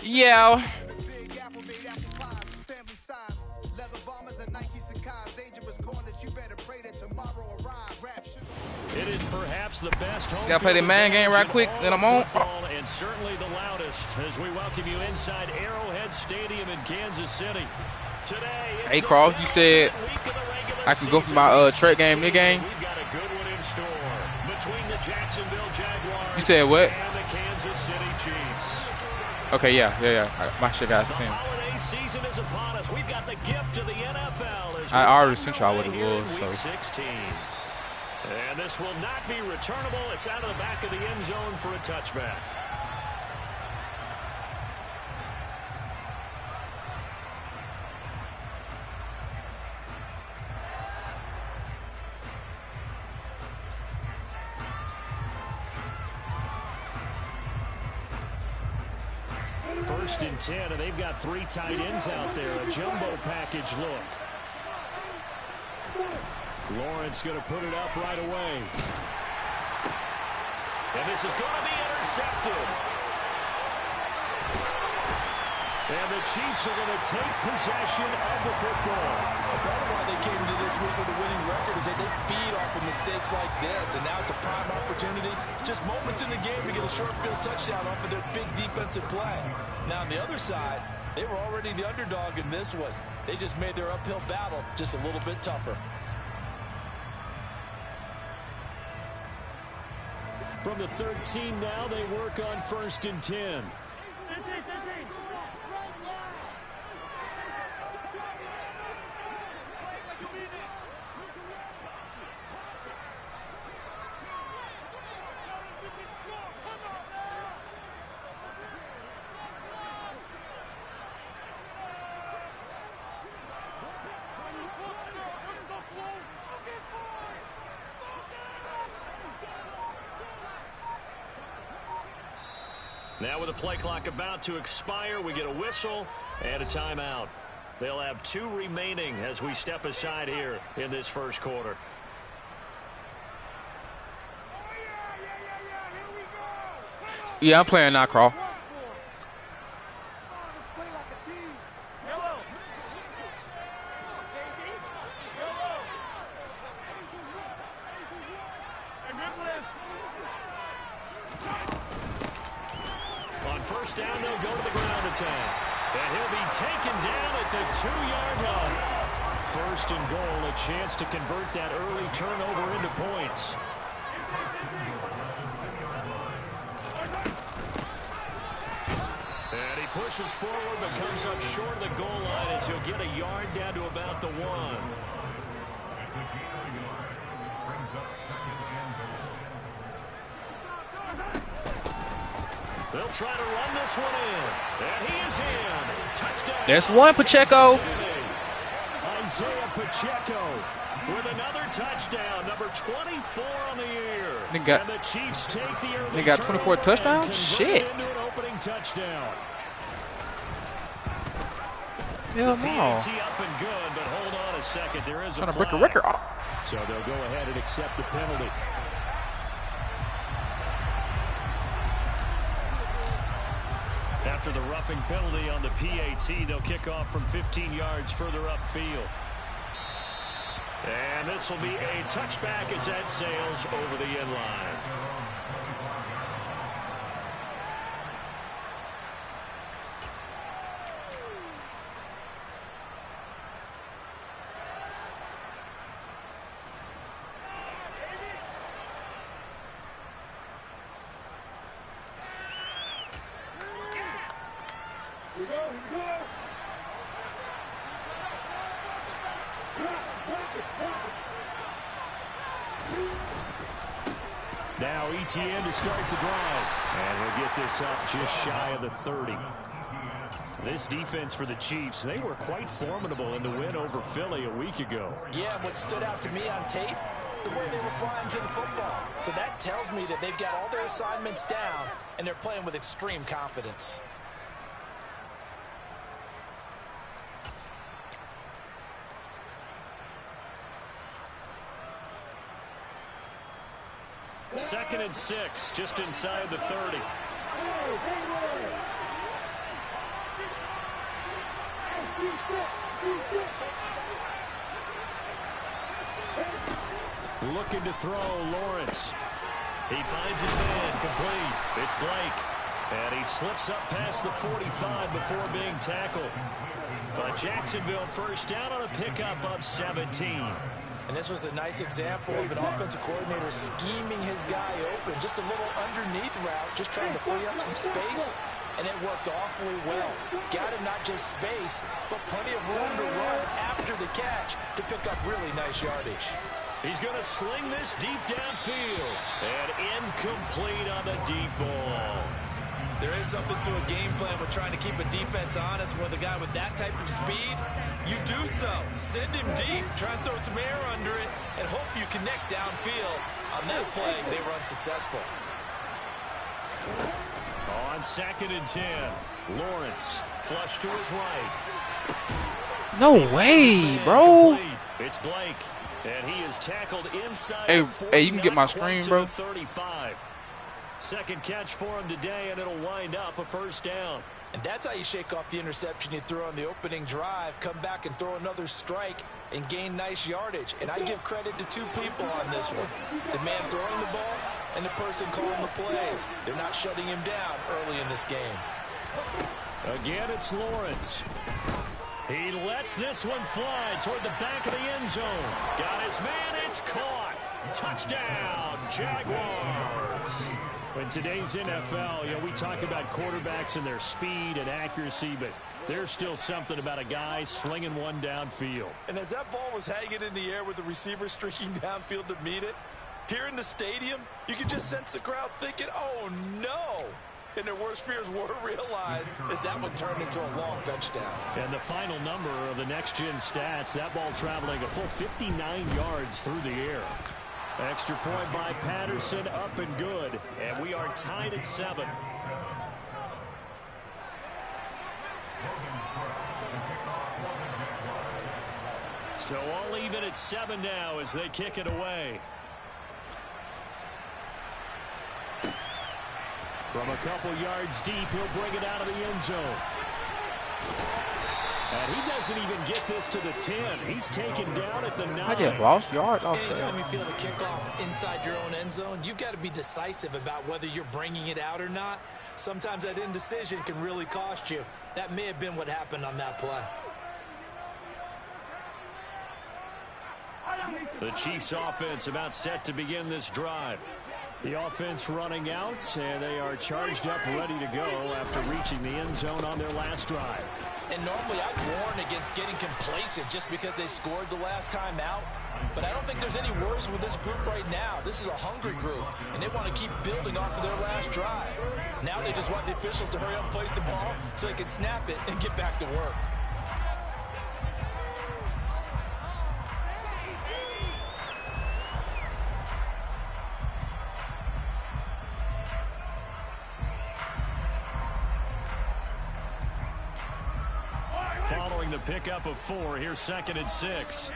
Yeah. It is perhaps the best home gotta play the man game right quick, then I'm on. And certainly the loudest as we welcome you inside Arrowhead Stadium in Kansas City. Today, hey, Carl, you said I can go for my trade game, mid game. We've got a good one in store between the Jacksonville Jaguars You said what? and the Kansas City Chiefs. Okay, yeah. My shit got sent. The holiday season is upon us. We've got the gift of the NFL. I already sent y'all what it was. So. Week 16. And this will not be returnable. It's out of the back of the end zone for a touchback. First and 10, and they've got 3 tight ends out there. A jumbo package look. Lawrence going to put it up right away. And this is going to be intercepted. And the Chiefs are going to take possession of the football. Part of why they came into this week with a winning record is that they feed off of mistakes like this. And now it's a prime opportunity, just moments in the game, to get a short field touchdown off of their big defensive play. Now on the other side, they were already the underdog in this one. They just made their uphill battle just a little bit tougher. From the 13 now, they work on first and 10. Now with the play clock about to expire, we get a whistle and a timeout. They'll have 2 remaining as we step aside here in this first quarter. Yeah, I'm playing now, Carl. First down, they'll go to the ground attack. And he'll be taken down at the 2-yard line. First and goal, a chance to convert that early turnover into points. And he pushes forward but comes up short of the goal line as he'll get a yard down to about the 1. They'll try to run this one in. And he is in. Touchdown. There's one, Pacheco. Isaiah Pacheco with another touchdown. Number 24 on the year. And the Chiefs take the early they got 24 touchdowns? Shit. Into an opening touchdown. Hell no. PAT up and good, but hold on a second. There is trying to break a record. So they'll go ahead and accept the penalty. After the roughing penalty on the PAT, they'll kick off from 15 yards further upfield. And this will be a touchback as that sails over the end line. Now ETN to start the drive. And we'll get this up just shy of the 30. This defense for the Chiefs, they were quite formidable in the win over Philly a week ago. Yeah, what stood out to me on tape, the way they were flying to the football. So that tells me that they've got all their assignments down, and they're playing with extreme confidence. 2nd and 6, just inside the 30. Looking to throw, Lawrence. He finds his man, complete. It's Blake. And he slips up past the 45 before being tackled. But Jacksonville first down on a pickup of 17. And this was a nice example of an offensive coordinator scheming his guy open. Just a little underneath route, just trying to free up some space. And it worked awfully well. Got him not just space, but plenty of room to run after the catch to pick up really nice yardage. He's going to sling this deep downfield. And incomplete on the deep ball. There is something to a game plan with trying to keep a defense honest with a guy with that type of speed. You do so. Send him deep, try and throw some air under it, and hope you connect downfield. On that play, they were unsuccessful. On 2nd and 10, Lawrence flush to his right. No way, bro. It's Blake, and he is tackled inside. Hey, you can get my screen, bro. 35. Second catch for him today, and it'll wind up a first down. And that's how you shake off the interception you threw on the opening drive. Come back and throw another strike and gain nice yardage. And I give credit to two people on this one. The man throwing the ball and the person calling the plays. They're not shutting him down early in this game. Again, it's Lawrence. He lets this one fly toward the back of the end zone. Got his man, it's caught. Touchdown, Jaguars. In today's NFL, we talk about quarterbacks and their speed and accuracy, but there's still something about a guy slinging one downfield. And as that ball was hanging in the air with the receiver streaking downfield to meet it, here in the stadium, you can just sense the crowd thinking, oh, no. And their worst fears were realized as that one turned into a long touchdown. And the final number of the next-gen stats, that ball traveling a full 59 yards through the air. Extra point by Patterson, up and good. And we are tied at 7. So all even at 7 now as they kick it away. From a couple yards deep, he'll bring it out of the end zone. And he doesn't even get this to the 10. He's taken down at the 9. I just lost yards off there. Anytime you feel the kickoff inside your own end zone, you've got to be decisive about whether you're bringing it out or not. Sometimes that indecision can really cost you. That may have been what happened on that play. The Chiefs offense about set to begin this drive. The offense running out, and they are charged up, ready to go after reaching the end zone on their last drive. And normally I'd warn against getting complacent just because they scored the last time out. But I don't think there's any worries with this group right now. This is a hungry group, and they want to keep building off of their last drive. Now they just want the officials to hurry up and place the ball so they can snap it and get back to work. Following the pickup of 4, here's 2nd and 6.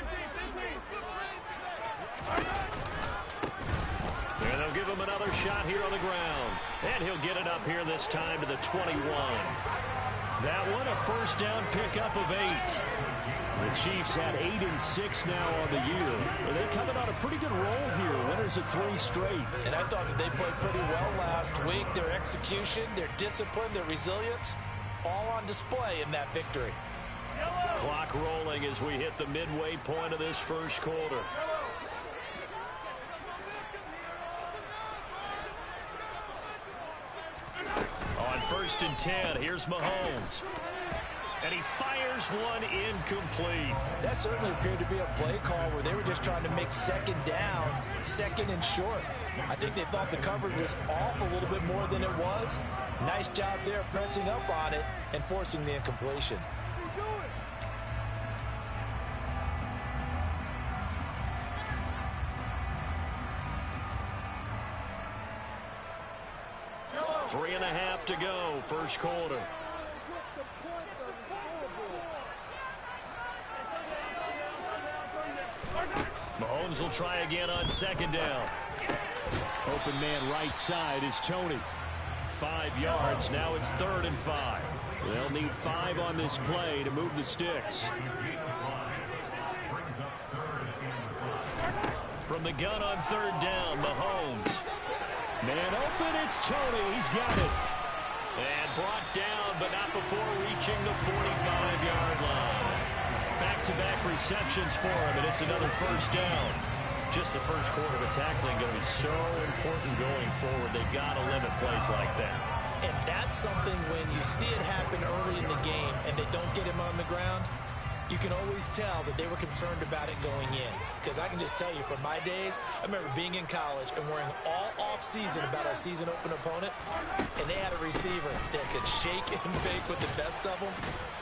And they'll give him another shot here on the ground. And he'll get it up here this time to the 21. That one a first down pickup of 8. The Chiefs had 8 and 6 now on the year. They're coming on a pretty good roll here. Winners of 3 straight. And I thought that they played pretty well last week. Their execution, their discipline, their resilience, all on display in that victory. Clock rolling as we hit the midway point of this first quarter. On 1st and 10, here's Mahomes. And he fires one incomplete. That certainly appeared to be a play call where they were just trying to make 2nd down, 2nd and short. I think they thought the coverage was off a little bit more than it was. Nice job there pressing up on it and forcing the incompletion. Three and a half to go, first quarter. Mahomes will try again on 2nd down. open man right side is Tony. 5 yards. Now it's 3rd and 5. They'll need 5 on this play to move the sticks. From the gun on 3rd down, Mahomes. Man open, it's Tony. He's got it. And brought down, but not before reaching the 45-yard line. Back-to-back receptions for him, and it's another 1st down. Just the first quarter of tackling going to be so important going forward. They've got to limit plays like that. And that's something when you see it happen early in the game and they don't get him on the ground, you can always tell that they were concerned about it going in. Because I can just tell you from my days, I remember being in college and worrying all off-season about our season open opponent, and they had a receiver that could shake and bake with the best of them.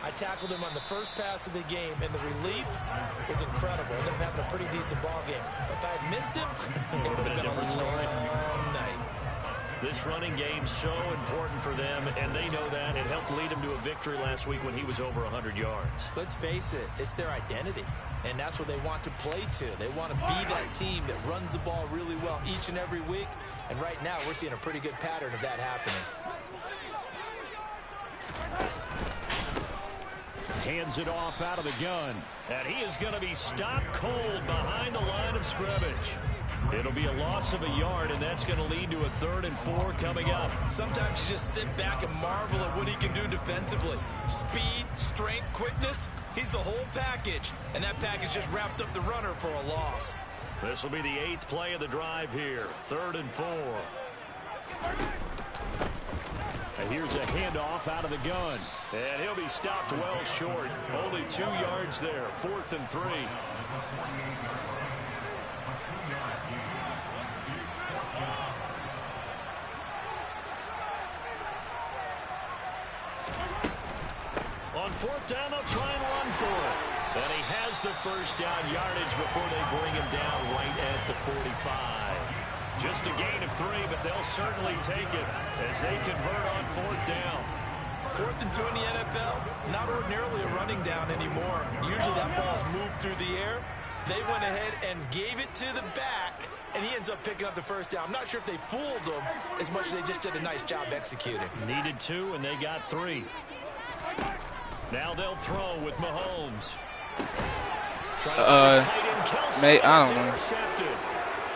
I tackled him on the first pass of the game, and the relief was incredible. Ended up having a pretty decent ball game. But if I had missed him, it would have been a different story. Night. This running game's so important for them, and they know that. It helped lead them to a victory last week when he was over 100 yards. Let's face it, it's their identity, and that's what they want to play to. They want to be that team that runs the ball really well each and every week, and right now we're seeing a pretty good pattern of that happening. Hands it off out of the gun, and he is going to be stopped cold behind the line of scrimmage. It'll be a loss of a yard, and that's going to lead to a 3rd and 4 coming up. Sometimes you just sit back and marvel at what he can do defensively. Speed, strength, quickness, he's the whole package. And that package just wrapped up the runner for a loss. This will be the 8th play of the drive here. 3rd and 4. And here's a handoff out of the gun. And he'll be stopped well short. Only 2 yards there. 4th and 3. On 4th down, they'll try and run for it. And he has the 1st down yardage before they bring him down right at the 45. Just a gain of 3, but they'll certainly take it as they convert on 4th down. 4th and 2 in the NFL, not ordinarily a running down anymore. Usually that ball's moved through the air. They went ahead and gave it to the back, and he ends up picking up the 1st down. I'm not sure if they fooled him as much as they just did a nice job executing. Needed 2, and they got 3. Now they'll throw with Mahomes. Mate, I don't know.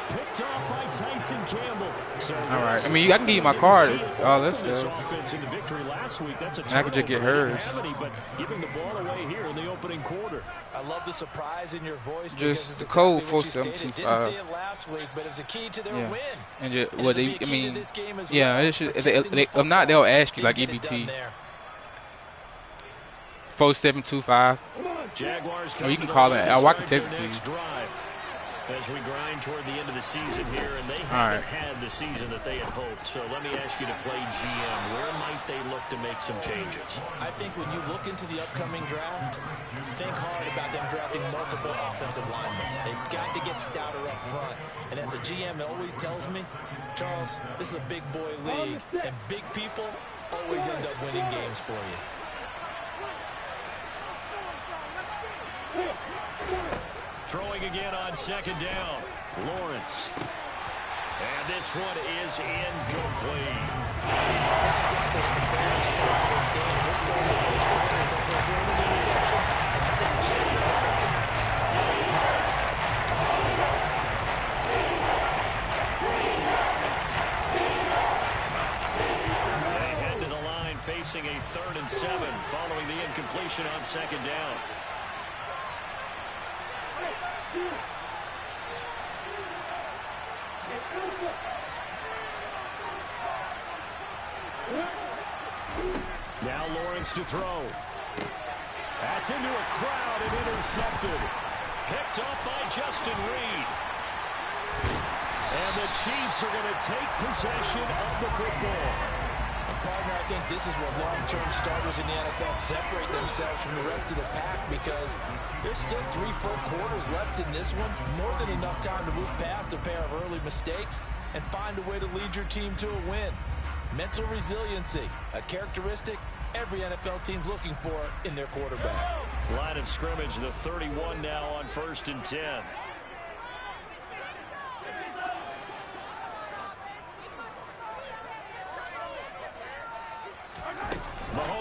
Picked off by Tyson Campbell. So all right. I mean, I can give you my card. Oh, that's good. Offense in the victory last week. That's a I could just get hers. But giving the ball away here in the opening quarter. I love the surprise in your voice. Just the code exactly 4725. Didn't say it last week, but it was a key to their win. And just what they, I mean, yeah. It should, if not, they'll ask you like EBT. 4725. Jaguars. Oh, you can call it. I can text it to you. As we grind toward the end of the season here, and they haven't had the season that they had hoped. So let me ask you to play GM. Where might they look to make some changes? I think when you look into the upcoming draft, think hard about them drafting multiple offensive linemen. They've got to get stouter up front. And as a GM always tells me, Charles, this is a big boy league, and big people always end up winning games for you. Throwing again on 2nd down. Lawrence. And this one is incomplete. It's not exactly an embarrassing start to this game. We're still in the first quarter. It's only a thrown interception. And I think it should have been the second. They head to the line facing a 3rd and 7 following the incompletion on 2nd down. Now Lawrence to throw. That's into a crowd and intercepted. Picked up by Justin Reed. And the Chiefs are going to take possession of the football. Partner, I think this is where long-term starters in the NFL separate themselves from the rest of the pack because there's still 3 full quarters left in this one. More than enough time to move past a pair of early mistakes and find a way to lead your team to a win. Mental resiliency, a characteristic every NFL team's looking for in their quarterback. Line of scrimmage, the 31 now on 1st and 10.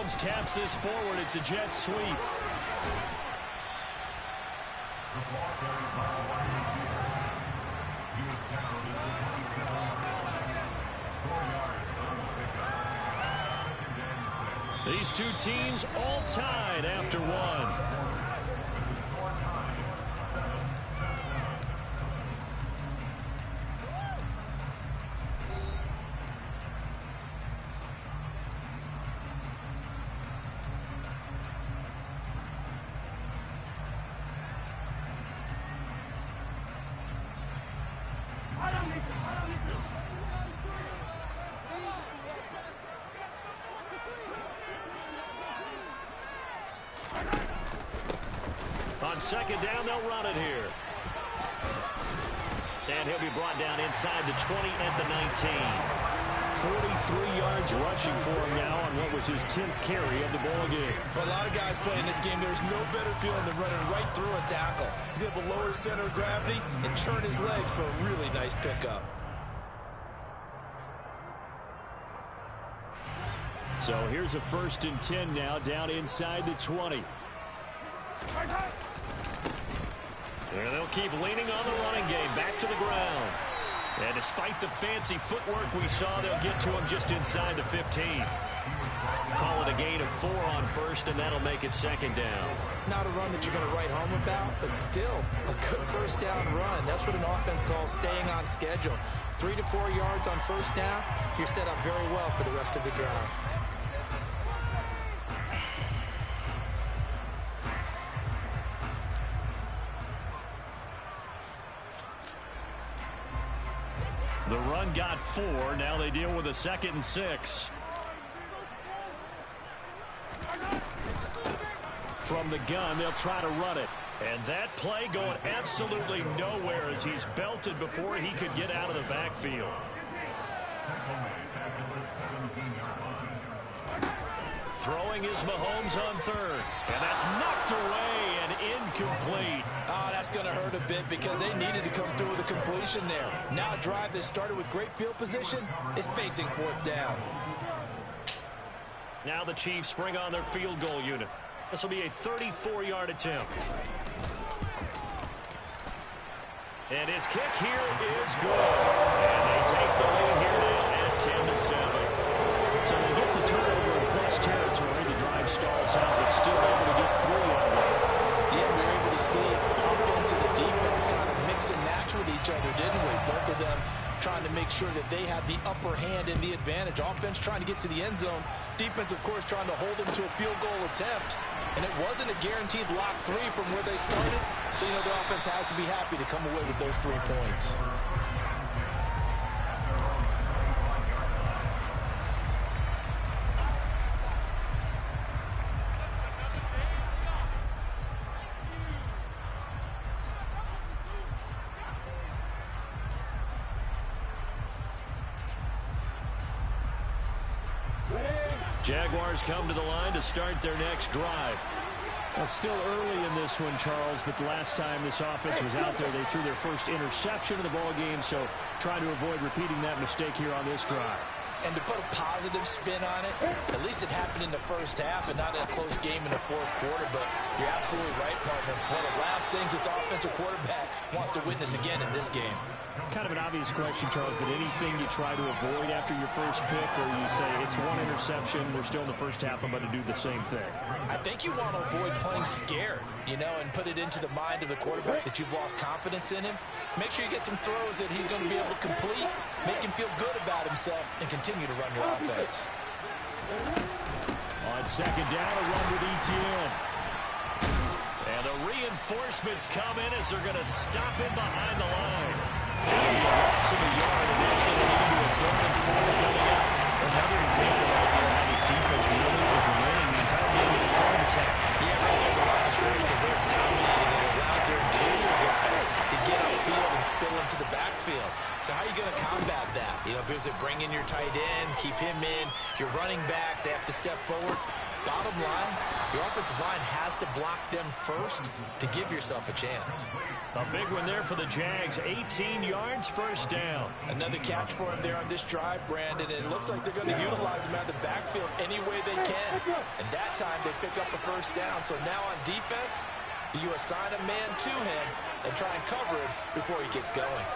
Mahomes taps this forward. It's a jet sweep. These two teams all tied after one. On second down, they'll run it here. And he'll be brought down inside the 20 at the 19. 43 yards rushing for him now on what was his 10th carry of the ball game. For a lot of guys playing this game, there's no better feeling than running right through a tackle. He's able to lower his center of gravity and churn his legs for a really nice pickup. So here's a 1st and 10 now, down inside the 20. And they'll keep leaning on the running game, back to the ground. And despite the fancy footwork we saw, they'll get to him just inside the 15. Call it a gain of 4 on 1st, and that'll make it 2nd down. Not a run that you're going to write home about, but still a good 1st down run. That's what an offense calls staying on schedule. 3 to 4 yards on 1st down, you're set up very well for the rest of the drive. The run got 4. Now they deal with a 2nd and 6. From the gun, they'll try to run it. And that play going absolutely nowhere as he's belted before he could get out of the backfield. Throwing is Mahomes on 3rd. And that's knocked away and incomplete. Oh, that's going to hurt a bit because they needed to come through with a completion there. Now a drive that started with great field position is facing 4th down. Now the Chiefs bring on their field goal unit. This will be a 34-yard attempt. And his kick here is good. And they take the lead here now at 10-7. So they get the turnover in plus territory. The drive stalls out, but still able to get 3 out of it. Yeah, we were able to see the offense and the defense kind of mix and match with each other, didn't we? Both of them trying to make sure that they have the upper hand and the advantage. Offense trying to get to the end zone. Defense, of course, trying to hold them to a field goal attempt. And it wasn't a guaranteed lock 3 from where they started. So, you know, the offense has to be happy to come away with those 3 points. Jaguars come to the line to start their next drive. Well, still early in this one, Charles, but the last time this offense was out there, they threw their first interception of the ball game, so trying to avoid repeating that mistake here on this drive. And to put a positive spin on it, at least it happened in the 1st half and not in a close game in the 4th quarter, but you're absolutely right, partner. One of the last things this offensive quarterback wants to witness again in this game. Kind of an obvious question, Charles, but anything you try to avoid after your first pick, or you say it's 1 interception, we're still in the 1st half, I'm going to do the same thing? I think you want to avoid playing scared, you know, and put it into the mind of the quarterback that you've lost confidence in him. Make sure you get some throws that he's going to be able to complete, make him feel good about himself, and continue to run your offense. On 2nd down, a run with Etienne. And the reinforcements come in as they're going to stop him behind the line. That'll be a loss of a yard, and that's going to lead to a 3rd and 4 coming up. Another example right there how this defense really was winning the entire game with a hard attack. Yeah, right there at the line of scrimmage because they're dominating and it allows their interior guys to get upfield and spill into the backfield. So how are you going to combat that? You know, because they bring in your tight end, keep him in, your running backs, they have to step forward. Bottom line, your offensive line has to block them first to give yourself a chance. A big one there for the Jags. 18 yards, first down. Another catch for him there on this drive, Brandon. And it looks like they're going to utilize him out of the backfield any way they can. And that time they pick up a first down. So now on defense, do you assign a man to him and try and cover it before he gets going?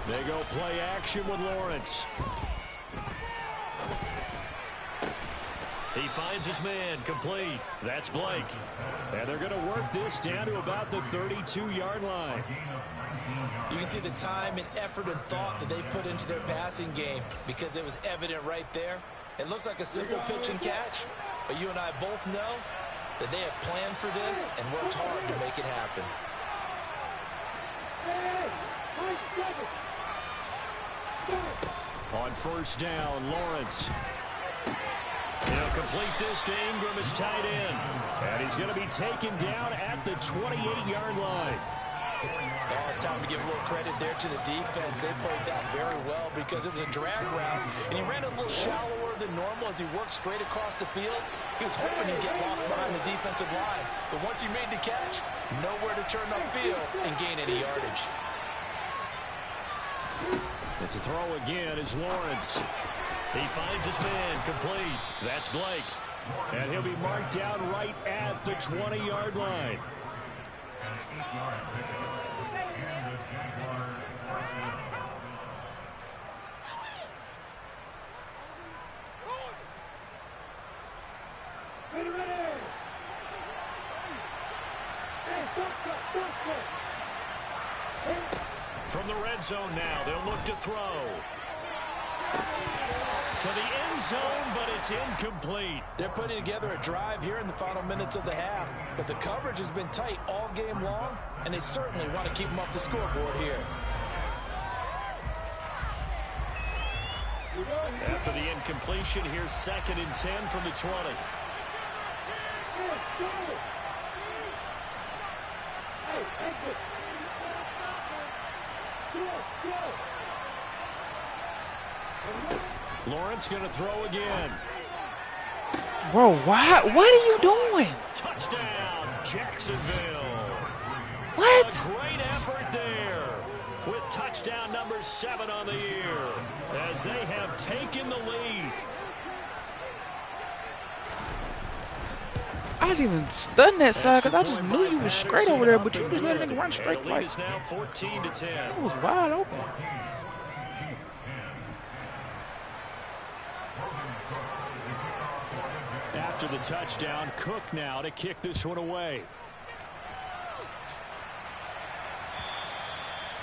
They go play action with Lawrence. He finds his man, complete. That's Blake. And they're going to work this down to about the 32-yard line. You can see the time and effort and thought that they put into their passing game because it was evident right there. It looks like a simple pitch and catch, but you and I both know that they have planned for this and worked hard to make it happen. On first down, Lawrence. He'll complete this to Ingram, his tight end. And he's going to be taken down at the 28-yard line. Now it's time to give a little credit there to the defense. They played that very well because it was a drag route, and he ran a little shallower than normal as he worked straight across the field. He was hoping he'd get lost behind the defensive line, but once he made the catch, nowhere to turn upfield and gain any yardage. And to throw again is Lawrence. He finds his man, complete. That's Blake. And he'll be marked down right at the 20-yard line. From the red zone now, they'll look to throw. To the end zone, but it's incomplete. They're putting together a drive here in the final minutes of the half, but the coverage has been tight all game long, and they certainly want to keep them off the scoreboard here. After the incompletion, here's 2nd and 10 from the 20. Lawrence going to throw again. Bro, what are you doing? Touchdown, Jacksonville. What? A great effort there with touchdown number 7 on the year as they have taken the lead. I didn't even stun that side because I just knew you was straight over there, but you just let it run straight the lead is now 14-10. It was wide open. After the touchdown, Cook now to kick this one away.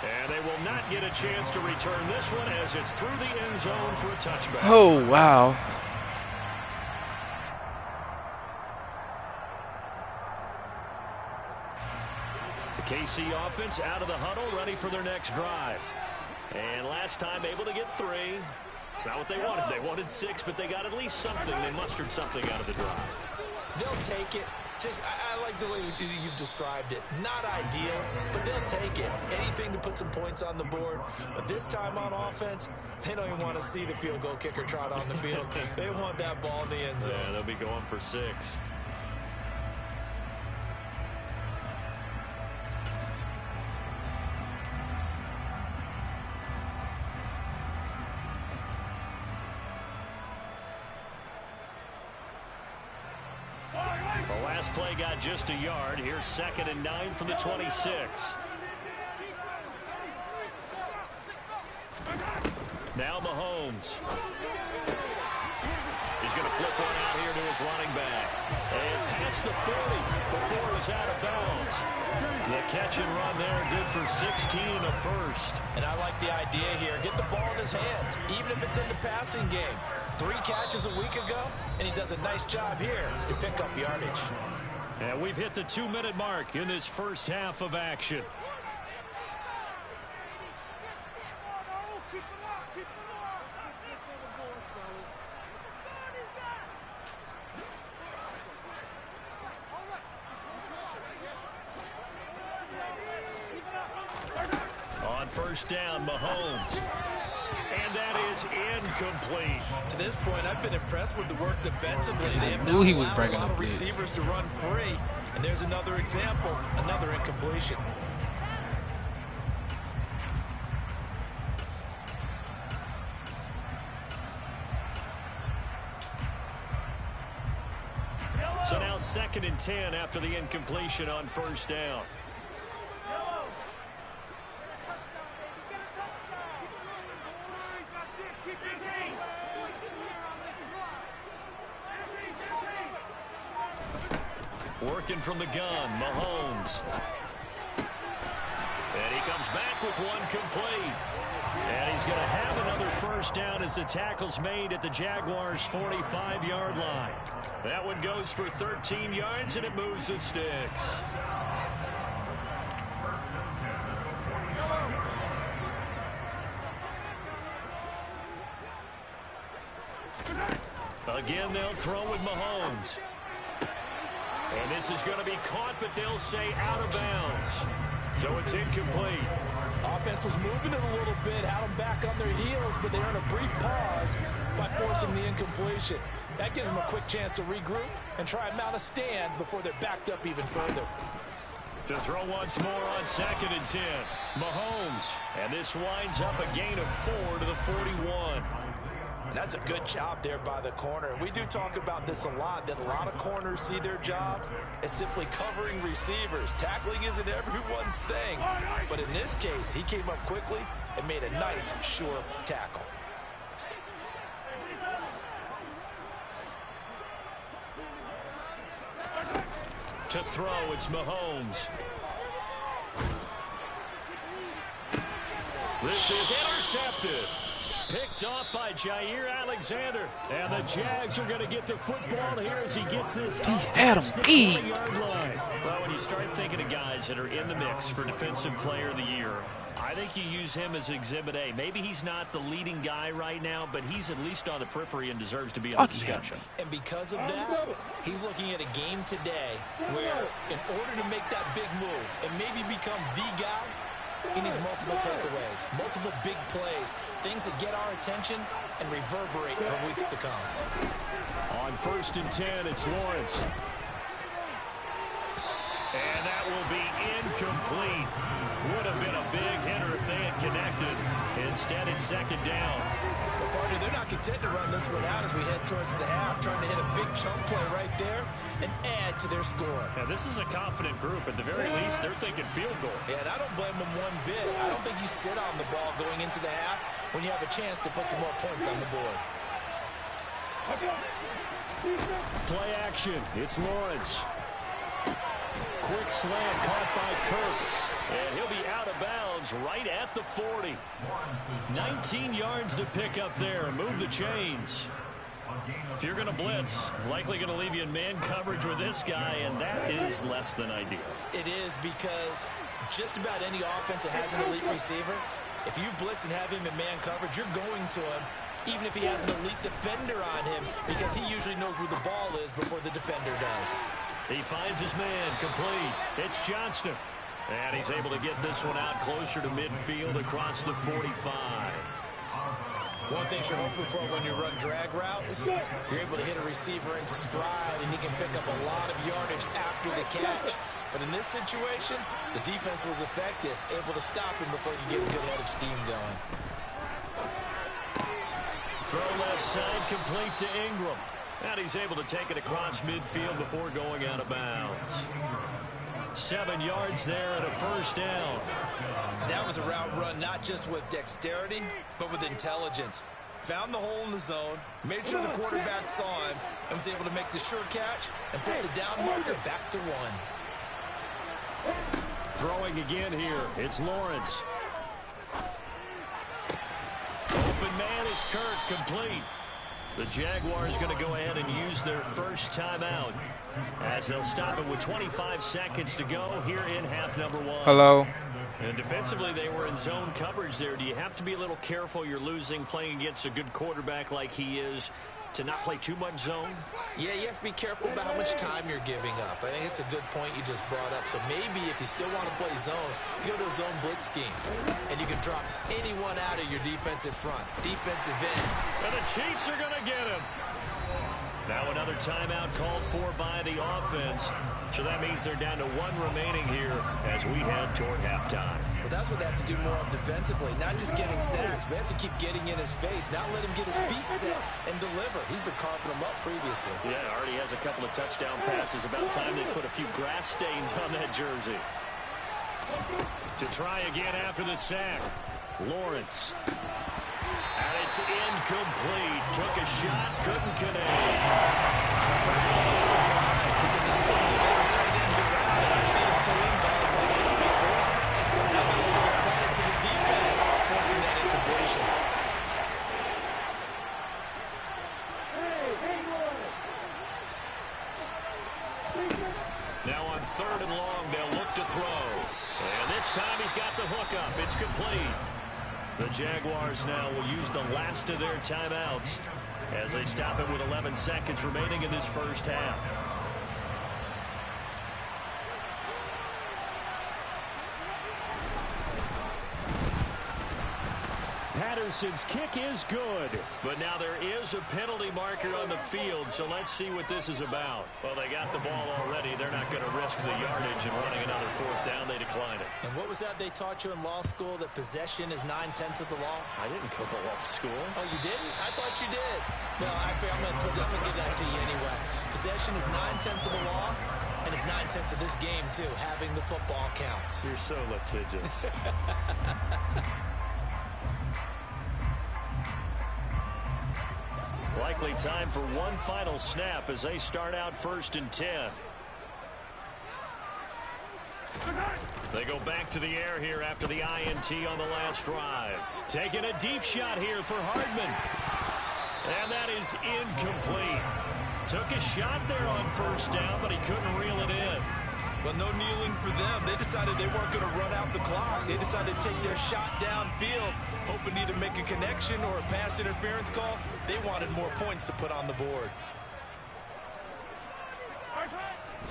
And they will not get a chance to return this one as it's through the end zone for a touchback. Oh, wow. The KC offense out of the huddle, ready for their next drive. And last time able to get 3. It's not what they wanted. They wanted 6, but they got at least something. They mustered something out of the drive. They'll take it. Just, I like the way you've described it. Not ideal, but they'll take it. Anything to put some points on the board. But this time on offense, they don't even want to see the field goal kicker trot on the field. They want that ball in the end zone. Yeah, they'll be going for 6. The last play got just a yard. Here's 2nd and 9 from the 26. Now Mahomes. He's going to flip one out here to his running back. And past the 40 before he's out of bounds. The catch and run there, good for 16 and a first. And I like the idea here. Get the ball in his hands, even if it's in the passing game. 3 catches a week ago, and he does a nice job here to pick up yardage. And we've hit the 2-minute mark in this first half of action. On first down, Mahomes. And that is incomplete. To this point, I've been impressed with the work defensively. They have knew he was allowed breaking a lot of the blitz. receivers to run free. And there's another example, another incompletion. So now 2nd and 10 after the incompletion on 1st down. Working from the gun, Mahomes. And he comes back with one complete. And he's going to have another 1st down as the tackle's made at the Jaguars' 45-yard line. That one goes for 13 yards, and it moves the sticks. Again, they'll throw with Mahomes. And this is going to be caught, but they'll say out of bounds. So it's incomplete. Offense was moving it a little bit, had them back on their heels, but they earned a brief pause by forcing the incompletion. That gives them a quick chance to regroup and try and mount a stand before they're backed up even further. To throw once more on 2nd and 10. Mahomes. And this winds up a gain of 4 to the 41. And that's a good job there by the corner. And we do talk about this a lot, that a lot of corners see their job as simply covering receivers. Tackling isn't everyone's thing. But in this case, he came up quickly and made a nice, sure tackle. To throw, it's Mahomes. This is intercepted. Picked off by Jair Alexander. And the Jags are going to get the football here as he gets this up past the 20-yard line. Well, when you start thinking of guys that are in the mix for Defensive Player of the Year, I think you use him as Exhibit A. Maybe he's not the leading guy right now, but he's at least on the periphery and deserves to be on the discussion. And because of that, he's looking at a game today where in order to make that big move and maybe become the guy, he needs multiple takeaways, multiple big plays, things that get our attention and reverberate for weeks to come. On 1st and 10, it's Lawrence. And that will be incomplete. Would have been a big hitter if they had connected. Instead, it's 2nd down. Well, partner, they're not content to run this one out as we head towards the half, trying to hit a big chunk play right there and add to their score. Now, this is a confident group. At the very least, they're thinking field goal. Yeah, and I don't blame them one bit. I don't think you sit on the ball going into the half when you have a chance to put some more points on the board. Play action. It's Lawrence. Quick slant caught by Kirk. And he'll be out of bounds right at the 40. 19 yards to pick up there. Move the chains. If you're going to blitz, likely going to leave you in man coverage with this guy, and that is less than ideal. It is, because just about any offense that has an elite receiver, if you blitz and have him in man coverage, you're going to him, even if he has an elite defender on him, because he usually knows where the ball is before the defender does. He finds his man complete. It's Johnston. And he's able to get this one out closer to midfield across the 45. One thing you're hoping for when you run drag routes, you're able to hit a receiver in stride, and he can pick up a lot of yardage after the catch. But in this situation, the defense was effective, able to stop him before he could get a good head of steam going. Throw left side complete to Ingram. And he's able to take it across midfield before going out of bounds. 7 yards there and a 1st down. That was a route run not just with dexterity, but with intelligence. Found the hole in the zone, made sure the quarterback saw him, and was able to make the sure catch and put the down marker back to 1. Throwing again here, it's Lawrence. Open man is Kirk, complete. The Jaguars going to go ahead and use their first timeout as they'll stop it with 25 seconds to go here in half number 1. Hello. And defensively, they were in zone coverage there. Do you have to be a little careful? You're losing, playing against a good quarterback like he is, to not play too much zone? Yeah, you have to be careful about how much time you're giving up. I think it's a good point you just brought up. So maybe if you still want to play zone, you go to a zone blitz scheme. And you can drop anyone out of your defensive front, defensive end. And the Chiefs are going to get him. Now another timeout called for by the offense. So that means they're down to one remaining here as we head toward halftime. Well, that's what they have to do more of defensively, not just getting sacks, but they have to keep getting in his face, not let him get his feet set and deliver. He's been carving them up previously. Yeah, already has a couple of touchdown passes. About time they put a few grass stains on that jersey. To try again after the sack, Lawrence. And it's incomplete. Took a shot, couldn't connect. First of all, surprised because he's been delivering tight ends around, and I've seen him pull in balls like this before. But how about a little credit to the defense forcing that incompletion? Now on 3rd and long, they'll look to throw. And this time he's got the hook up. It's complete. The Jaguars now will use the last of their timeouts as they stop it with 11 seconds remaining in this first half. Patterson's kick is good, but now there is a penalty marker on the field, so let's see what this is about. Well, they got the ball already. They're not going to risk the yardage and running another 4th down. They decline it. And what was that they taught you in law school, that possession is 9/10 of the law? I didn't go to law school. Oh, you didn't? I thought you did. Well, I'm going to give that to you anyway. Possession is 9/10 of the law, and it's 9/10 of this game, too. Having the football counts. You're so litigious. Likely time for one final snap as they start out 1st and 10. They go back to the air here after the INT on the last drive. Taking a deep shot here for Hardman. And that is incomplete. Took a shot there on 1st down, but he couldn't reel it in. Well, no kneeling for them. They decided they weren't going to run out the clock. They decided to take their shot downfield, hoping to either make a connection or a pass interference call. They wanted more points to put on the board.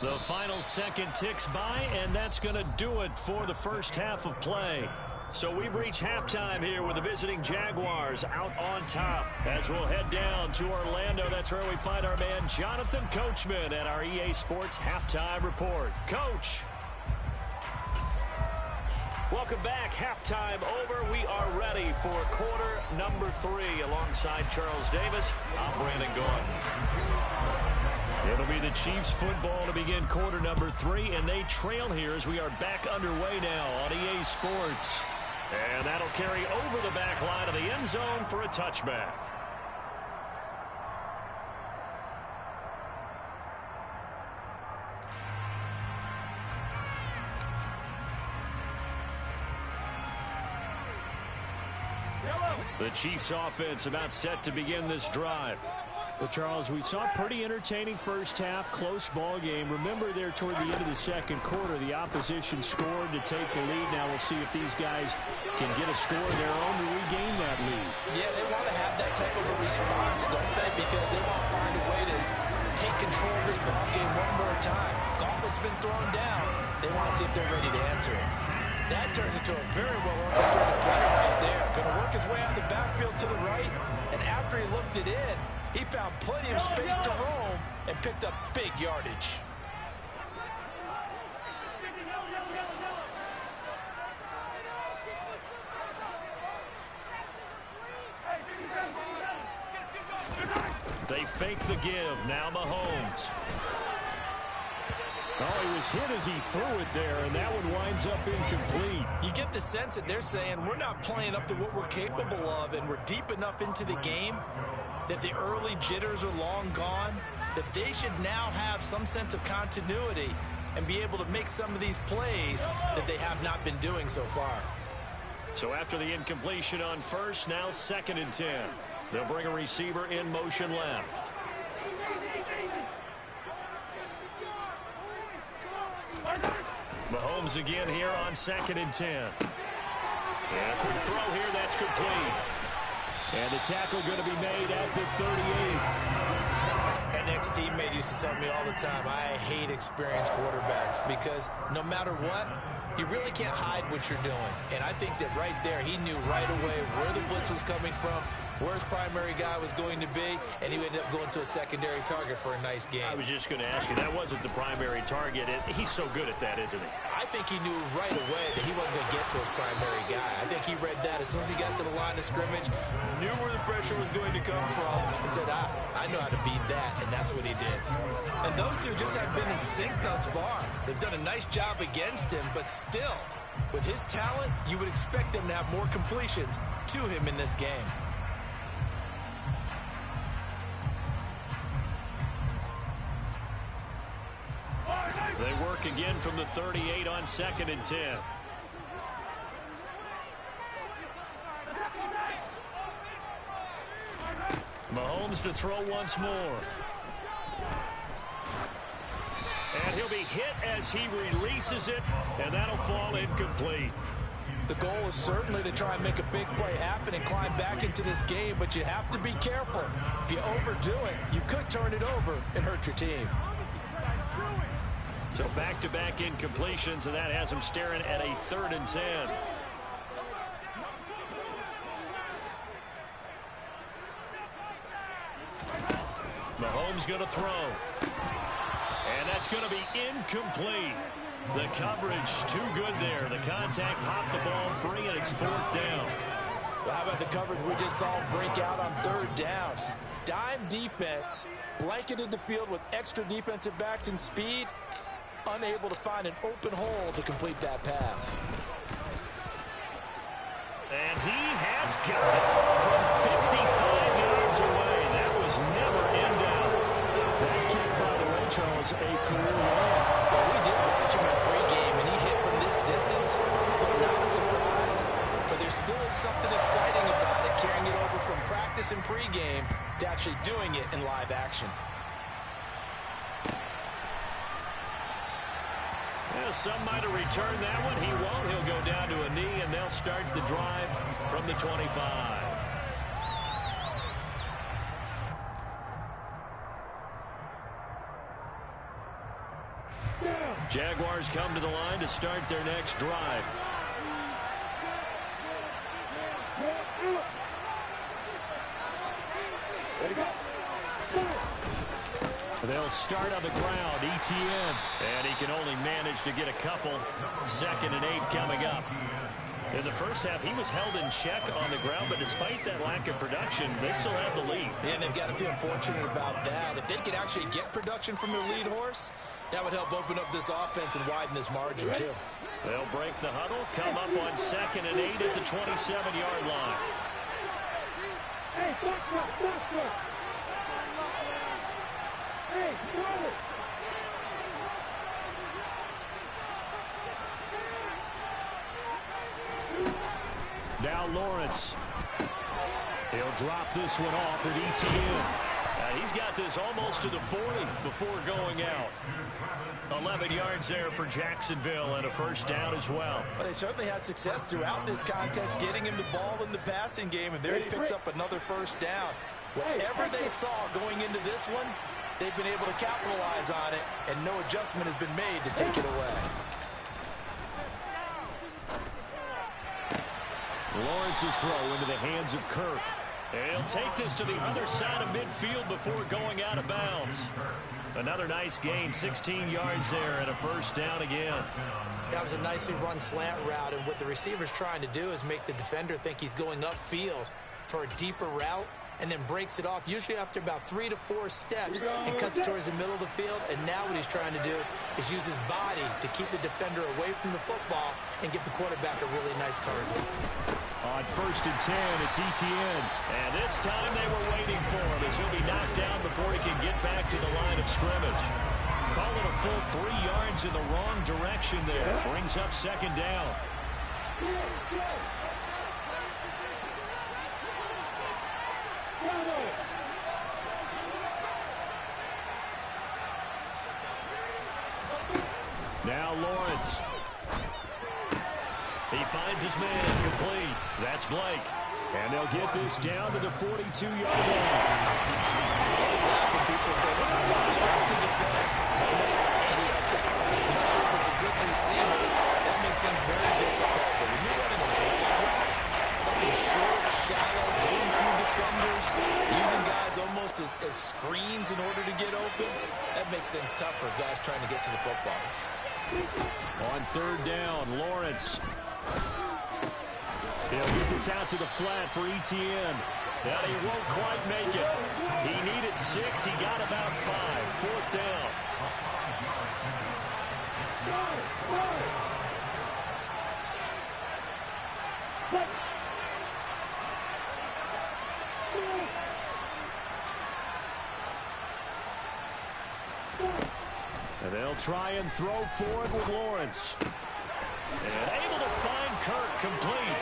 The final second ticks by, and that's going to do it for the first half of play. So we've reached halftime here with the visiting Jaguars out on top. As we'll head down to Orlando, that's where we find our man Jonathan Coachman at our EA Sports Halftime Report. Coach. Welcome back. Halftime over. We are ready for quarter number 3 alongside Charles Davis. I'm Brandon Gordon. It'll be the Chiefs football to begin quarter number 3, and they trail here as we are back underway now on EA Sports. And that'll carry over the back line of the end zone for a touchback. The Chiefs offense about set to begin this drive. Well, Charles, we saw a pretty entertaining first half, close ball game. Remember there toward the end of the second quarter, the opposition scored to take the lead. Now we'll see if these guys can get a score of their own to regain that lead. Yeah, they want to have that type of a response, don't they? Because they want to find a way to take control of this ball game one more time. Gauntlet's been thrown down. They want to see if they're ready to answer it. That turned into a very well-orchestrated play right there. Going to work his way out of the backfield to the right, and after he looked it in, he found plenty of space to roam and picked up big yardage. They fake the give. Now Mahomes. Oh, he was hit as he threw it there, and that one winds up incomplete. You get the sense that they're saying we're not playing up to what we're capable of, and we're deep enough into the game that the early jitters are long gone, that they should now have some sense of continuity and be able to make some of these plays that they have not been doing so far. So after the incompletion on first, now 2nd and 10. They'll bring a receiver in motion left. Mahomes again here on 2nd and 10. And a quick throw here, that's complete. And the tackle going to be made at the 38. An ex-teammate used to tell me all the time, I hate experienced quarterbacks because no matter what, you really can't hide what you're doing. And I think that right there, he knew right away where the blitz was coming from, where his primary guy was going to be, and he ended up going to a secondary target for a nice game. I was just going to ask you, that wasn't the primary target. He's so good at that, isn't he? I think he knew right away that he wasn't going to get to his primary guy. I think he read that as soon as he got to the line of scrimmage, knew where the pressure was going to come from, and said, I know how to beat that, and that's what he did. And those two just have been in sync thus far. They've done a nice job against him, but still, with his talent, you would expect them to have more completions to him in this game. They work again from the 38 on 2nd and 10. Mahomes to throw once more. And he'll be hit as he releases it, and that'll fall incomplete. The goal is certainly to try and make a big play happen and climb back into this game, but you have to be careful. If you overdo it, you could turn it over and hurt your team. So back-to-back incompletions, and that has him staring at a 3rd and 10. Mahomes going to throw. And that's going to be incomplete. The coverage too good there. The contact popped the ball free, and it's 4th down. Well, how about the coverage we just saw break out on 3rd down? Dime defense, blanketed the field with extra defensive backs and speed, unable to find an open hole to complete that pass. And he has got it from 55 yards away. That was never in doubt. That kick, by the way, Charles, a career run. Well, we did watch him in pregame, and he hit from this distance, so not a surprise. But there still is something exciting about it, carrying it over from practice and pregame to actually doing it in live action. Well, some might have returned that one. He won't. He'll go down to a knee, and they'll start the drive from the 25. Jaguars come to the line to start their next drive. They'll start on the ground. ETN. And he can only manage to get a couple. 2nd and 8 coming up. In the first half, he was held in check on the ground, but despite that lack of production, they still have the lead. Yeah, and they've got to feel fortunate about that. If they could actually get production from their lead horse, that would help open up this offense and widen this margin, too. They'll break the huddle, come up on 2nd and 8 at the 27-yard line. Hey, now Lawrence. He'll drop this one off at ETN. He's got this almost to the 40 before going out. 11 yards there for Jacksonville and a 1st down as well. But they certainly had success throughout this contest, getting him the ball in the passing game, and there he picks up another 1st down. Whatever they saw going into this one, they've been able to capitalize on it, and no adjustment has been made to take it away. Lawrence's throw into the hands of Kirk. He'll take this to the other side of midfield before going out of bounds. Another nice gain, 16 yards there, and a 1st down again. That was a nicely run slant route, and what the receiver's trying to do is make the defender think he's going upfield for a deeper route, and then breaks it off, usually after about 3 to 4 steps, and cuts towards the middle of the field. And now what he's trying to do is use his body to keep the defender away from the football and give the quarterback a really nice target. On 1st and 10, it's ETN. And this time they were waiting for him as he'll be knocked down before he can get back to the line of scrimmage. Call it a full 3 yards in the wrong direction there. Brings up 2nd down. Now Lawrence. He finds his man complete. That's Blake. And they'll get this down to the 42-yard line. I always laugh when people say, what's the toughest route to defend? Don't make any of them, especially if it's a good receiver. That makes things very difficult. But when you're running a drag route, something short, shallow, going through defenders, using guys almost as screens in order to get open, that makes things tough for guys trying to get to the football. On third down, Lawrence. He'll get this out to the flat for Etienne. Now he won't quite make it. He needed 6. He got about 5. Fourth down. And they'll try and throw forward with Lawrence. And able to find Kirk complete.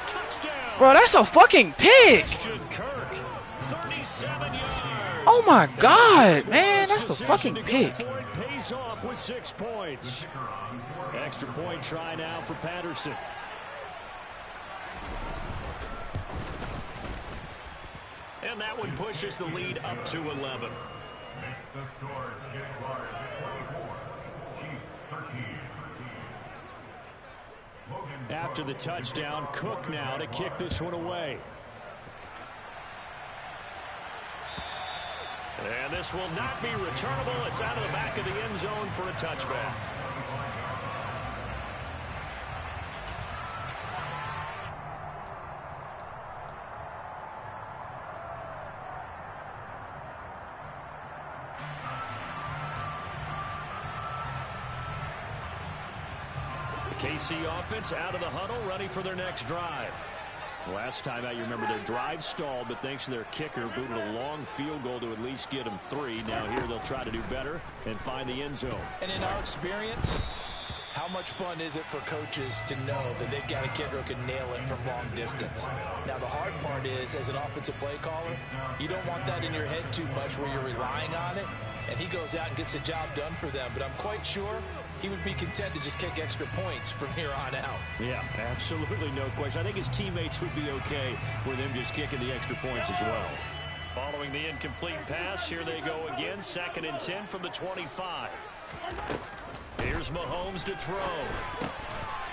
Touchdown. Bro, that's a fucking pick. Kirk, 37 yards. Oh my God, man, that's a fucking pick. Pays off with 6 points. Extra point try now for Patterson. And that one pushes the lead up to 11. Makes the score Jaguars 24, Chiefs 13. After the touchdown, Cook now to kick this one away. And this will not be returnable. It's out of the back of the end zone for a touchback. KC offense out of the huddle, ready for their next drive. Last time out, you remember their drive stalled, but thanks to their kicker, booted a long field goal to at least get them 3. Now here they'll try to do better and find the end zone. And in our experience, how much fun is it for coaches to know that they've got a kicker who can nail it from long distance? Now, the hard part is, as an offensive play caller, you don't want that in your head too much where you're relying on it, and he goes out and gets the job done for them. But I'm quite sure he would be content to just kick extra points from here on out. Yeah, absolutely no question. I think his teammates would be okay with him just kicking the extra points as well. Following the incomplete pass, here they go again. 2nd and 10 from the 25. Here's Mahomes to throw.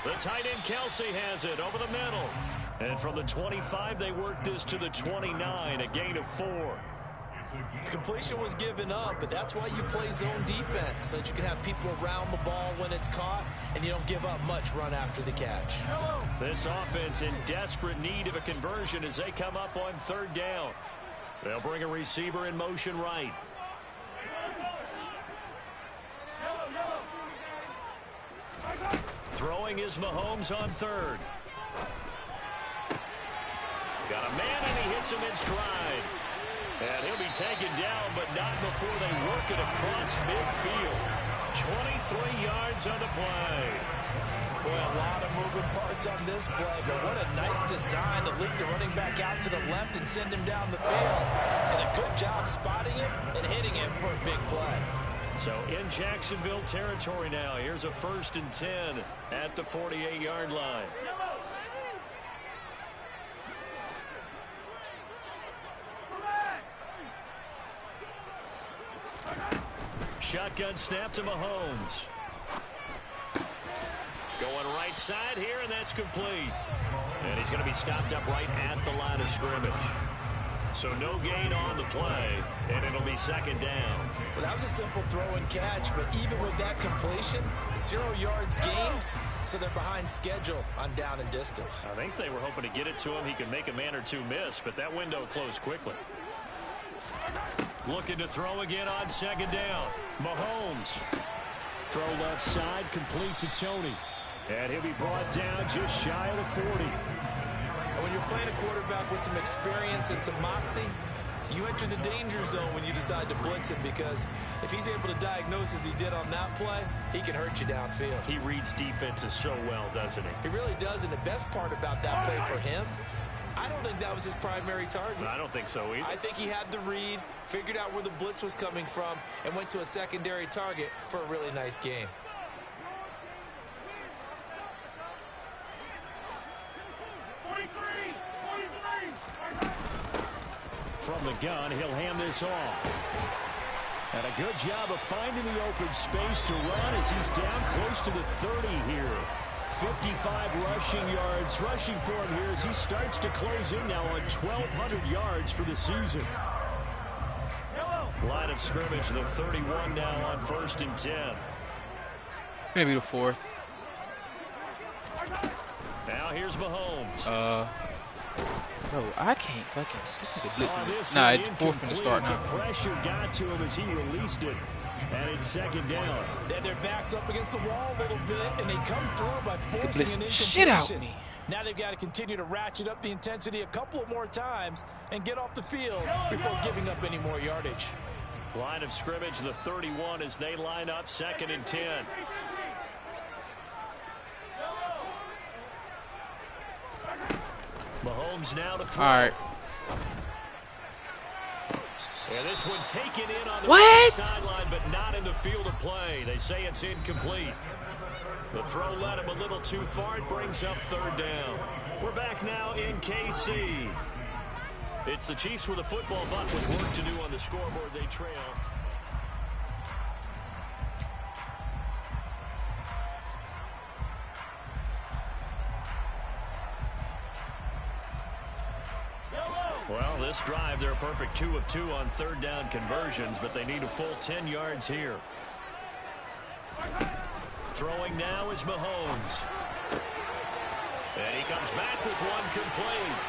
The tight end Kelsey has it over the middle. And from the 25, they work this to the 29, a gain of 4. Completion was given up, but that's why you play zone defense, so that you can have people around the ball when it's caught, and you don't give up much run after the catch. This offense in desperate need of a conversion as they come up on 3rd down. They'll bring a receiver in motion right. Throwing is Mahomes on 3rd. Got a man, and he hits him in stride. And he'll be taken down, but not before they work it across midfield. 23 yards on the play. Boy, a lot of moving parts on this play, but what a nice design to lift the running back out to the left and send him down the field. And a good job spotting him and hitting him for a big play. So in Jacksonville territory now. Here's a 1st and 10 at the 48-yard line. Shotgun snap to Mahomes. Going right side here, and that's complete. And he's going to be stopped up right at the line of scrimmage. So no gain on the play, and it'll be 2nd down. Well, that was a simple throw and catch, but even with that completion, 0 yards gained, so they're behind schedule on down and distance. I think they were hoping to get it to him. He could make a man or two miss, but that window closed quickly. Looking to throw again on 2nd down. Mahomes. Throw left side, complete to Tony. And he'll be brought down just shy of the 40. When you're playing a quarterback with some experience and some moxie, you enter the danger zone when you decide to blitz him, because if he's able to diagnose as he did on that play, he can hurt you downfield. He reads defenses so well, doesn't he? He really does, and the best part about that play for him, I don't think that was his primary target. I don't think so either. I think he had the read, figured out where the blitz was coming from, and went to a secondary target for a really nice gain. from the gun. He'll hand this off. And a good job of finding the open space to run as he's down close to the 30 here. 55 rushing yards rushing for him here as he starts to close in now on 1,200 yards for the season. Line of scrimmage, the 31 now on 1st and 10. Maybe the 4th. Now here's Mahomes. Bro, I can't fucking. This nigga blitzing. Nah, it's 4th from the start now. The pressure got to him as he released it. And it's 2nd down. Then their backs up against the wall a little bit, and they come through by forcing an incompletion. Shit out me. Now they've got to continue to ratchet up the intensity a couple of more times and get off the field before giving up any more yardage. Line of scrimmage, the 31 as they line up 2nd and 10. Mahomes now to throw. All right. And this one taken in on the right sideline, but not in the field of play. They say it's incomplete. The throw led him a little too far. It brings up 3rd down. We're back now in KC. It's the Chiefs with a football, but with work to do on the scoreboard. They trail. Well, this drive, they're a perfect 2 of 2 on 3rd down conversions, but they need a full 10 yards here. Throwing now is Mahomes. And he comes back with one complete.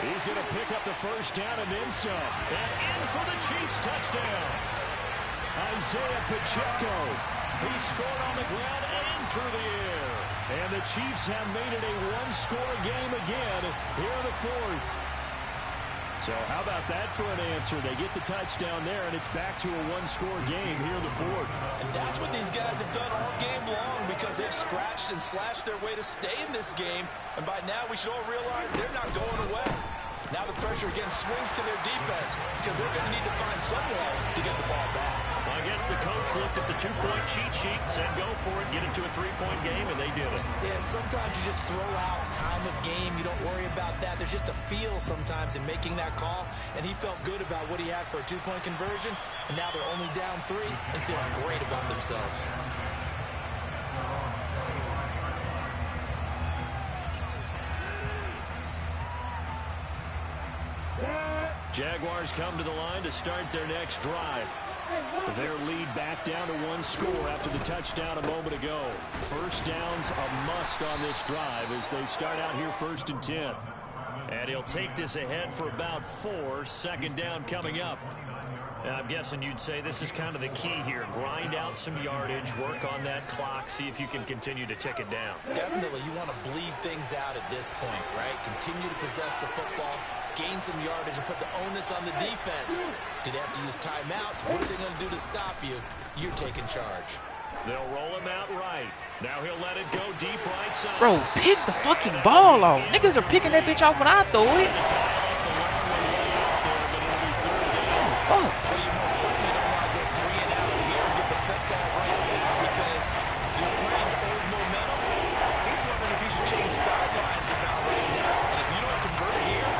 He's going to pick up the 1st down and then some. And in for the Chiefs touchdown. Isaiah Pacheco. He scored on the ground and through the air. And the Chiefs have made it a one-score game again here in the 4th. So how about that for an answer? They get the touchdown there, and it's back to a one-score game here in the 4th. And that's what these guys have done all game long because they've scratched and slashed their way to stay in this game. And by now, we should all realize they're not going away. Now the pressure again swings to their defense because they're going to need to find some way to get the ball back. Well, I guess the coach looked at the 2-point cheat sheet, said go for it, get it to a 3-point game, and they did it. Yeah, and sometimes you just throw out time of game. You don't worry about that. There's just a feel sometimes in making that call, and he felt good about what he had for a 2-point conversion, and now they're only down 3 and feeling great about themselves. Jaguars come to the line to start their next drive. Their lead back down to 1 score after the touchdown a moment ago. 1st down's a must on this drive as they start out here 1st and 10. And he'll take this ahead for about 4. 2nd down coming up. And I'm guessing you'd say this is kind of the key here. Grind out some yardage, work on that clock, see if you can continue to tick it down. Definitely, you want to bleed things out at this point, right? Continue to possess the football, gain some yardage, and put the onus on the defense. Do they have to use timeouts? What are they going to do to stop you? You're taking charge. They'll roll him out right. Now he'll let it go deep right side. Bro, pick the fucking ball off. Niggas are picking that bitch off when I throw it. Fuck. Well, you most certainly don't want to go 3 and out here and get the football right back because your friend, old momentum, he's wondering if he should change sidelines about right now. And if you don't convert here,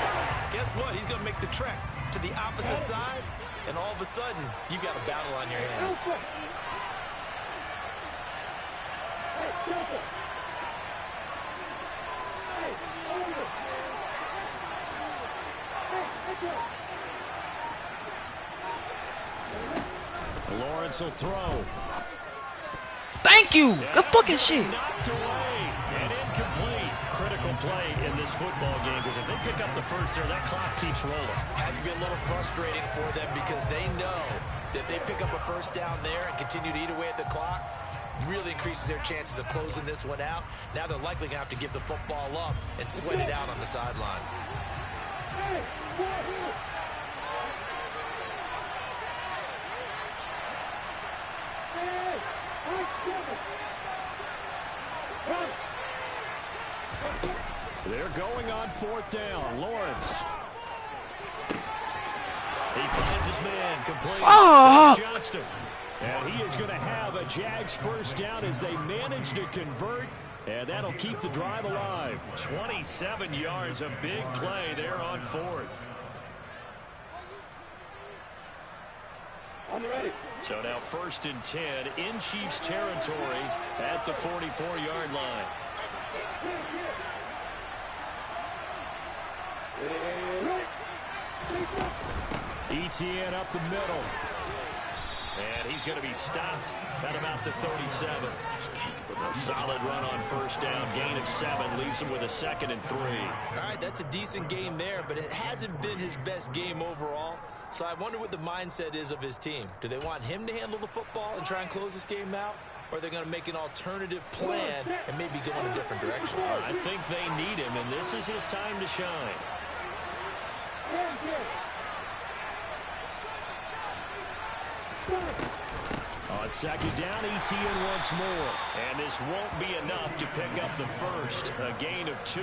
guess what? He's going to make the trek to the opposite side, and all of a sudden, you've got a battle on your hands. Lawrence will throw. Thank you. Good fucking shit. Knocked away and incomplete. Critical play in this football game because if they pick up the 1st there, that clock keeps rolling. Has to be a little frustrating for them because they know that they pick up a 1st down there and continue to eat away at the clock, really increases their chances of closing this one out. Now they're likely going to have to give the football up and sweat it out on the sideline. They're going on 4th down. Lawrence. He finds his man complete. Oh. That's Johnston. And he is going to have a Jags 1st down as they manage to convert. And that'll keep the drive alive. 27 yards, a big play there on 4th. So now 1st and 10 in Chiefs territory at the 44-yard line. Etienne up the middle. And he's going to be stopped at about the 37. A solid run on 1st down. Gain of 7 leaves him with a 2nd and 3. All right, that's a decent game there, but it hasn't been his best game overall. So I wonder what the mindset is of his team. Do they want him to handle the football and try and close this game out? Or are they going to make an alternative plan and maybe go in a different direction? I think they need him, and this is his time to shine. On 2nd down, Etienne once more. And this won't be enough to pick up the first. A gain of 2.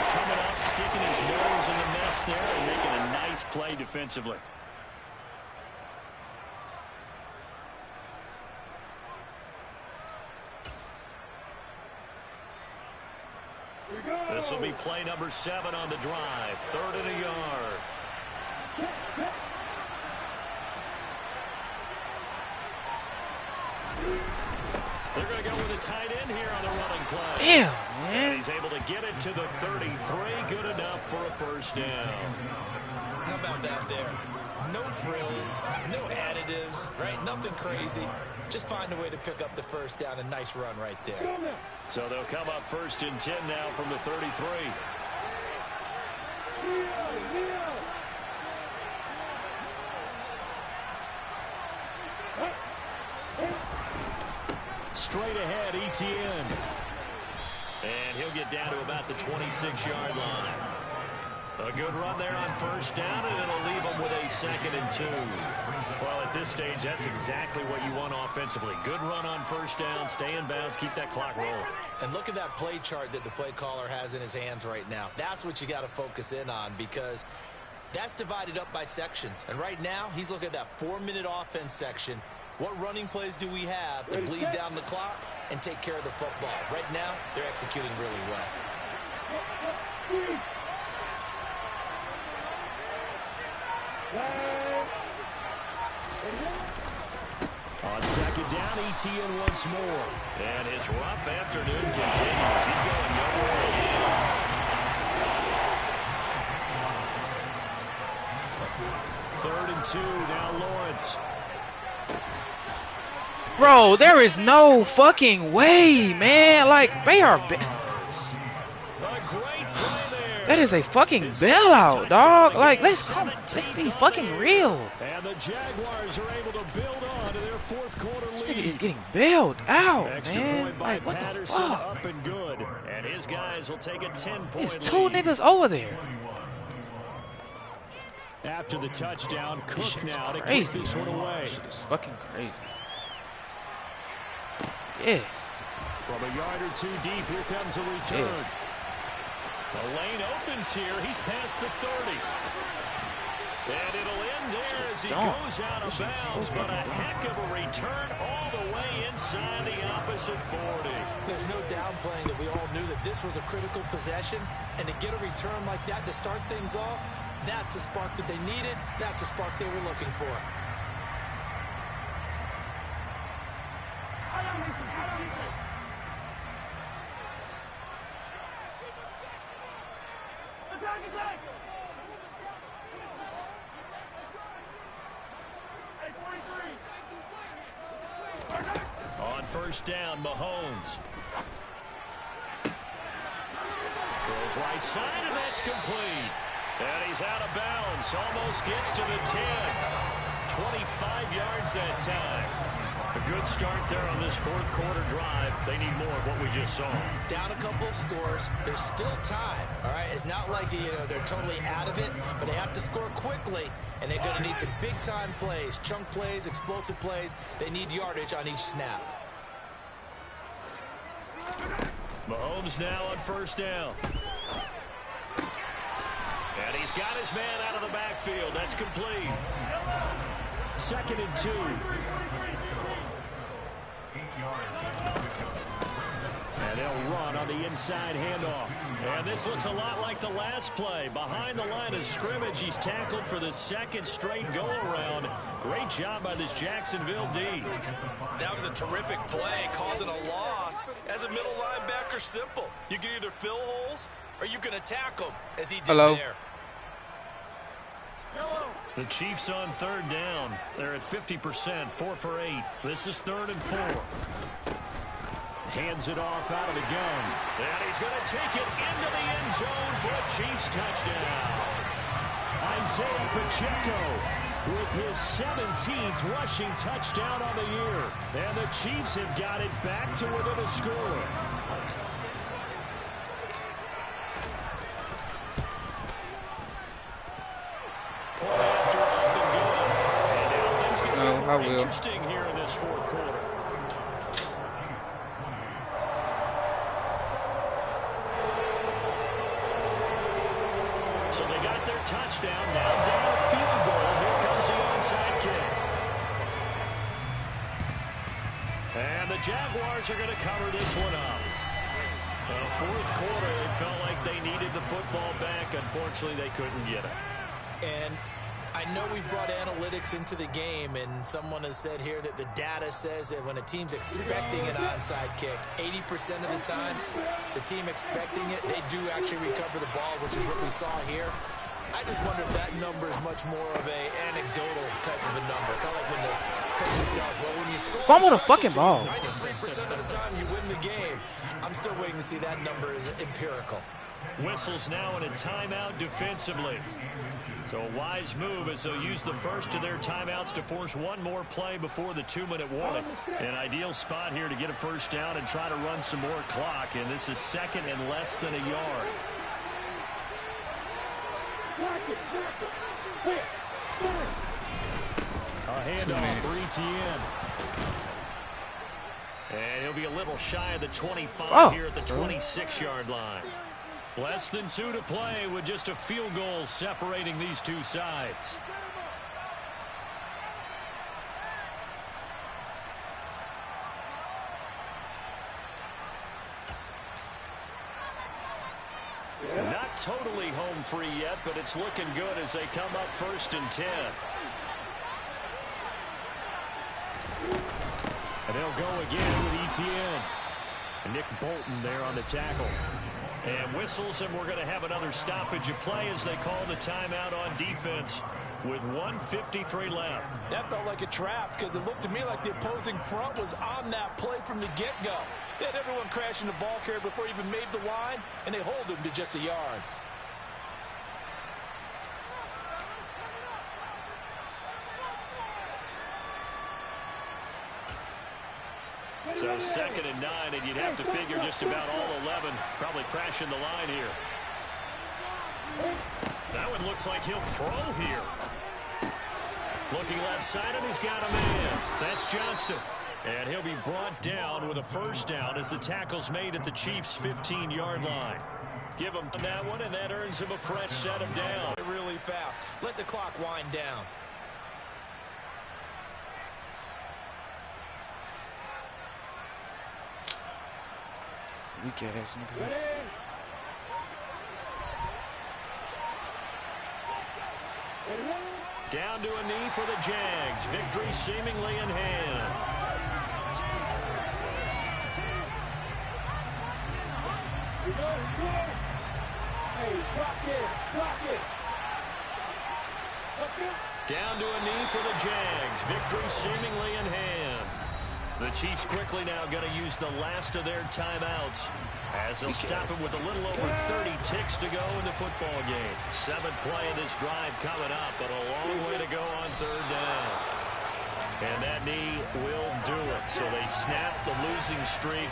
Coming up, sticking his nose in the mess there and making a nice play defensively. This will be play number 7 on the drive. 3rd and a yard. They're going to go with a tight end here on the running play. Damn, man. And he's able to get it to the 33. Good enough for a 1st down. How about that there? No frills, no additives, right? Nothing crazy. Just find a way to pick up the 1st down. A nice run right there. So they'll come up 1st and 10 now from the 33. Straight ahead, Etienne. And he'll get down to about the 26-yard line. A good run there on 1st down, and it'll leave him with a 2nd and 2. Well, at this stage, that's exactly what you want offensively. Good run on 1st down, stay in bounds, keep that clock rolling. And look at that play chart that the play caller has in his hands right now. That's what you got to focus in on, because that's divided up by sections. And right now, he's looking at that 4-minute offense section. What running plays do we have to bleed down the clock and take care of the football? Right now, they're executing really well. On 2nd down, Etienne once more. And his rough afternoon continues. He's going nowhere again. Third and 2, now Lawrence. Bro, there is no fucking way, man. Like, they are... That is a fucking bailout, dog. Like, let's be fucking real. And the Jaguars are able to build on to their 4th quarter lead. This nigga is getting bailed out, Extra man. point by Like, what Patterson, the fuck? up and good. And his guys will take a 10-point lead. There's 2 niggas over there. After the touchdown, This Cook shit is now to crazy. kick this one away. This shit is fucking crazy. Yes. From a yard or 2 deep, here comes a return. Yes. The lane opens here. He's past the 30. And it'll end there as he goes out of bounds. But a heck of a return all the way inside the opposite 40. There's no downplaying that we all knew that this was a critical possession. And to get a return like that to start things off, that's the spark that they needed. That's the spark they were looking for. On 1st down, Mahomes. Throws right side, and that's complete. And he's out of bounds. Almost gets to the 10. 25 yards that time. A good start there on this 4th quarter drive. They need more of what we just saw. Down a couple of scores. There's still time, all right? It's not like, they're totally out of it, but they have to score quickly, and they're going to need some big-time plays, chunk plays, explosive plays. They need yardage on each snap. Mahomes now on 1st down. And he's got his man out of the backfield. That's complete. 2nd and 2. And they'll run on the inside handoff. And this looks a lot like the last play. Behind the line of scrimmage, he's tackled for the second straight go-around. Great job by this Jacksonville D. That was a terrific play, causing a loss. As a middle linebacker, simple. You can either fill holes or you can attack them, as he did there. The Chiefs on third down. They're at 50%, 4 for 8. This is 3rd and 4. Hands it off out of the gun. And he's going to take it into the end zone for a Chiefs touchdown. Isaiah Pacheco with his 17th rushing touchdown on the year. And the Chiefs have got it back to within a score. I will. Interesting here in this 4th quarter. So they got their touchdown. Now down a field goal. Here comes the onside kick. And the Jaguars are going to cover this one up. 4th quarter, they felt like they needed the football back. Unfortunately, they couldn't get it. And I know we brought analytics into the game, and someone has said here that the data says that when a team's expecting an onside kick, 80% of the time, the team expecting it, they do actually recover the ball, which is what we saw here. I just wonder if that number is much more of a anecdotal type of a number. Kind of like when the coaches tell us, well, when you score Fumble the fucking ball. 93% of the time you win the game. I'm still waiting to see that number is empirical. Whistles now in a timeout defensively. So a wise move as they'll use the first of their timeouts to force one more play before the 2-minute warning. An ideal spot here to get a first down and try to run some more clock. And this is 2nd and less than a yard. A handoff for Etienne. And he'll be a little shy of the 25 here at the 26-yard line. Less than 2 to play with just a field goal separating these two sides. Not totally home free yet, but it's looking good as they come up 1st and 10. And they'll go again with Etienne. And Nick Bolton there on the tackle. And whistles, and we're going to have another stoppage of play as they call the timeout on defense with 1:53 left. That felt like a trap because it looked to me like the opposing front was on that play from the get-go. They had everyone crashing the ball carrier before he even made the line, and they hold him to just a yard. So 2nd and 9, and you'd have to figure just about all 11 probably crashing the line here. That one looks like he'll throw here. Looking left side, and he's got a man. That's Johnston. And he'll be brought down with a first down as the tackle's made at the Chiefs' 15-yard line. Give him that one, and that earns him a fresh set of down. Really fast. Let the clock wind down. Weak ass nigga. Down to a knee for the Jags. Victory seemingly in hand. Down to a knee for the Jags. Victory seemingly in hand. The Chiefs quickly now going to use the last of their timeouts as they'll stop it with a little over 30 ticks to go in the football game. 7th play of this drive coming up, but a long way to go on 3rd down. And that knee will do it. So they snap the losing streak